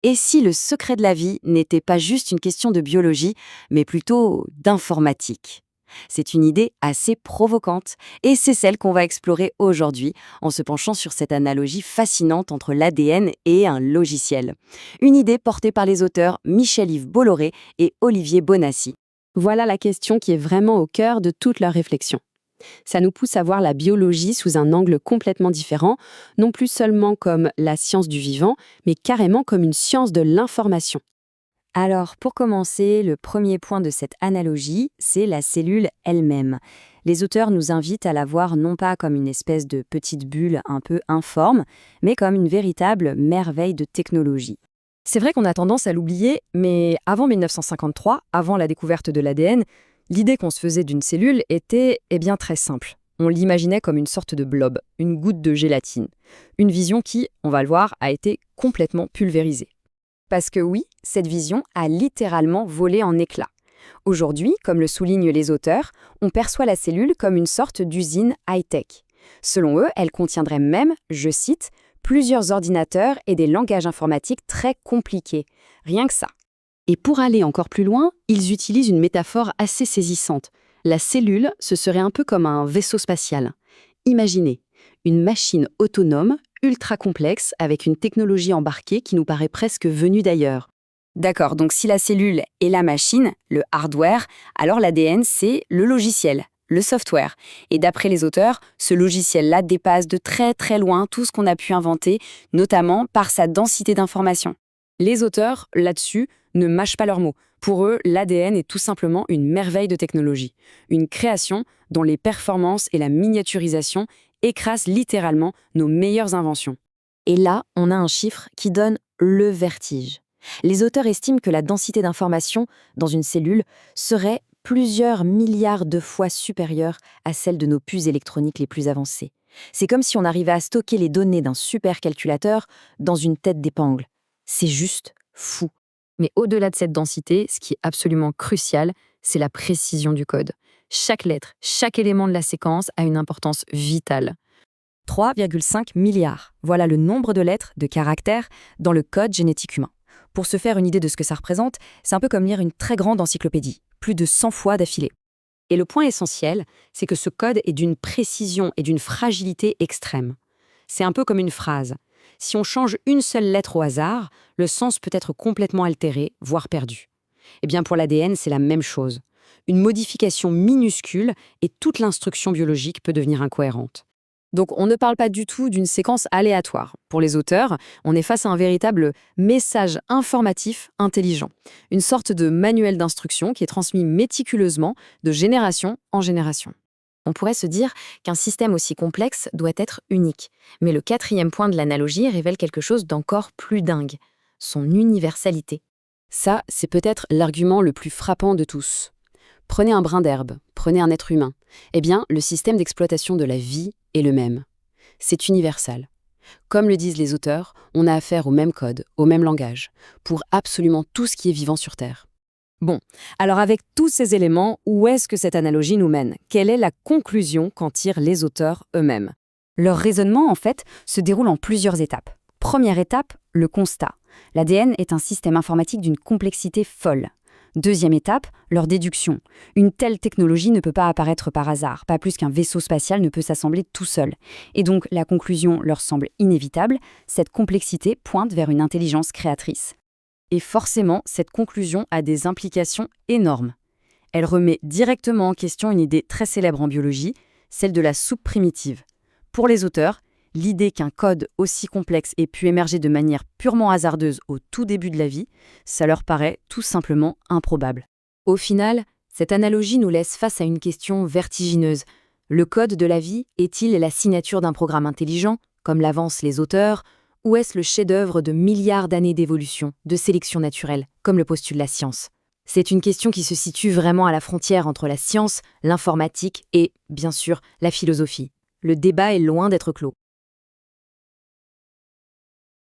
Et si le secret de la vie n'était pas juste une question de biologie, mais plutôt d'informatique? C'est une idée assez provocante et c'est celle qu'on va explorer aujourd'hui en se penchant sur cette analogie fascinante entre l'ADN et un logiciel. Une idée portée par les auteurs Michel-Yves Bolloré et Olivier Bonassi. Voilà la question qui est vraiment au cœur de toute leur réflexion. Ça nous pousse à voir la biologie sous un angle complètement différent, non plus seulement comme la science du vivant, mais carrément comme une science de l'information. Alors, pour commencer, le premier point de cette analogie, c'est la cellule elle-même. Les auteurs nous invitent à la voir non pas comme une espèce de petite bulle un peu informe, mais comme une véritable merveille de technologie. C'est vrai qu'on a tendance à l'oublier, mais avant 1953, avant la découverte de l'ADN, l'idée qu'on se faisait d'une cellule était bien très simple. On l'imaginait comme une sorte de blob, une goutte de gélatine. Une vision qui, on va le voir, a été complètement pulvérisée. Parce que oui, cette vision a littéralement volé en éclats. Aujourd'hui, comme le soulignent les auteurs, on perçoit la cellule comme une sorte d'usine high-tech. Selon eux, elle contiendrait même, je cite, plusieurs ordinateurs et des langages informatiques très compliqués. Rien que ça. Et pour aller encore plus loin, ils utilisent une métaphore assez saisissante. La cellule, ce serait un peu comme un vaisseau spatial. Imaginez, une machine autonome, ultra complexe, avec une technologie embarquée qui nous paraît presque venue d'ailleurs. D'accord, donc si la cellule est la machine, le hardware, alors l'ADN, c'est le logiciel, le software. Et d'après les auteurs, ce logiciel-là dépasse de très très loin tout ce qu'on a pu inventer, notamment par sa densité d'informations. Les auteurs, là-dessus, ne mâchent pas leurs mots. Pour eux, l'ADN est tout simplement une merveille de technologie, une création dont les performances et la miniaturisation écrasent littéralement nos meilleures inventions. Et là, on a un chiffre qui donne le vertige. Les auteurs estiment que la densité d'informations dans une cellule serait plusieurs milliards de fois supérieure à celle de nos puces électroniques les plus avancées. C'est comme si on arrivait à stocker les données d'un supercalculateur dans une tête d'épingle. C'est juste fou. Mais au-delà de cette densité, ce qui est absolument crucial, c'est la précision du code. Chaque lettre, chaque élément de la séquence a une importance vitale. 3,5 milliards, voilà le nombre de lettres, de caractères, dans le code génétique humain. Pour se faire une idée de ce que ça représente, c'est un peu comme lire une très grande encyclopédie, plus de 100 fois d'affilée. Et le point essentiel, c'est que ce code est d'une précision et d'une fragilité extrême. C'est un peu comme une phrase. Si on change une seule lettre au hasard, le sens peut être complètement altéré, voire perdu. Eh bien pour l'ADN, c'est la même chose. Une modification minuscule et toute l'instruction biologique peut devenir incohérente. Donc on ne parle pas du tout d'une séquence aléatoire. Pour les auteurs, on est face à un véritable message informatif intelligent, une sorte de manuel d'instruction qui est transmis méticuleusement de génération en génération. On pourrait se dire qu'un système aussi complexe doit être unique. Mais le quatrième point de l'analogie révèle quelque chose d'encore plus dingue, son universalité. Ça, c'est peut-être l'argument le plus frappant de tous. Prenez un brin d'herbe, prenez un être humain. Eh bien, le système d'exploitation de la vie est le même. C'est universel. Comme le disent les auteurs, on a affaire au même code, au même langage, pour absolument tout ce qui est vivant sur Terre. Bon, alors avec tous ces éléments, où est-ce que cette analogie nous mène? Quelle est la conclusion qu'en tirent les auteurs eux-mêmes? Leur raisonnement, en fait, se déroule en plusieurs étapes. Première étape, le constat. L'ADN est un système informatique d'une complexité folle. Deuxième étape, leur déduction. Une telle technologie ne peut pas apparaître par hasard, pas plus qu'un vaisseau spatial ne peut s'assembler tout seul. Et donc, la conclusion leur semble inévitable, cette complexité pointe vers une intelligence créatrice. Et forcément, cette conclusion a des implications énormes. Elle remet directement en question une idée très célèbre en biologie, celle de la soupe primitive. Pour les auteurs, l'idée qu'un code aussi complexe ait pu émerger de manière purement hasardeuse au tout début de la vie, ça leur paraît tout simplement improbable. Au final, cette analogie nous laisse face à une question vertigineuse. Le code de la vie est-il la signature d'un programme intelligent, comme l'avancent les auteurs, ou est-ce le chef-d'œuvre de milliards d'années d'évolution, de sélection naturelle, comme le postule la science? C'est une question qui se situe vraiment à la frontière entre la science, l'informatique et, bien sûr, la philosophie. Le débat est loin d'être clos.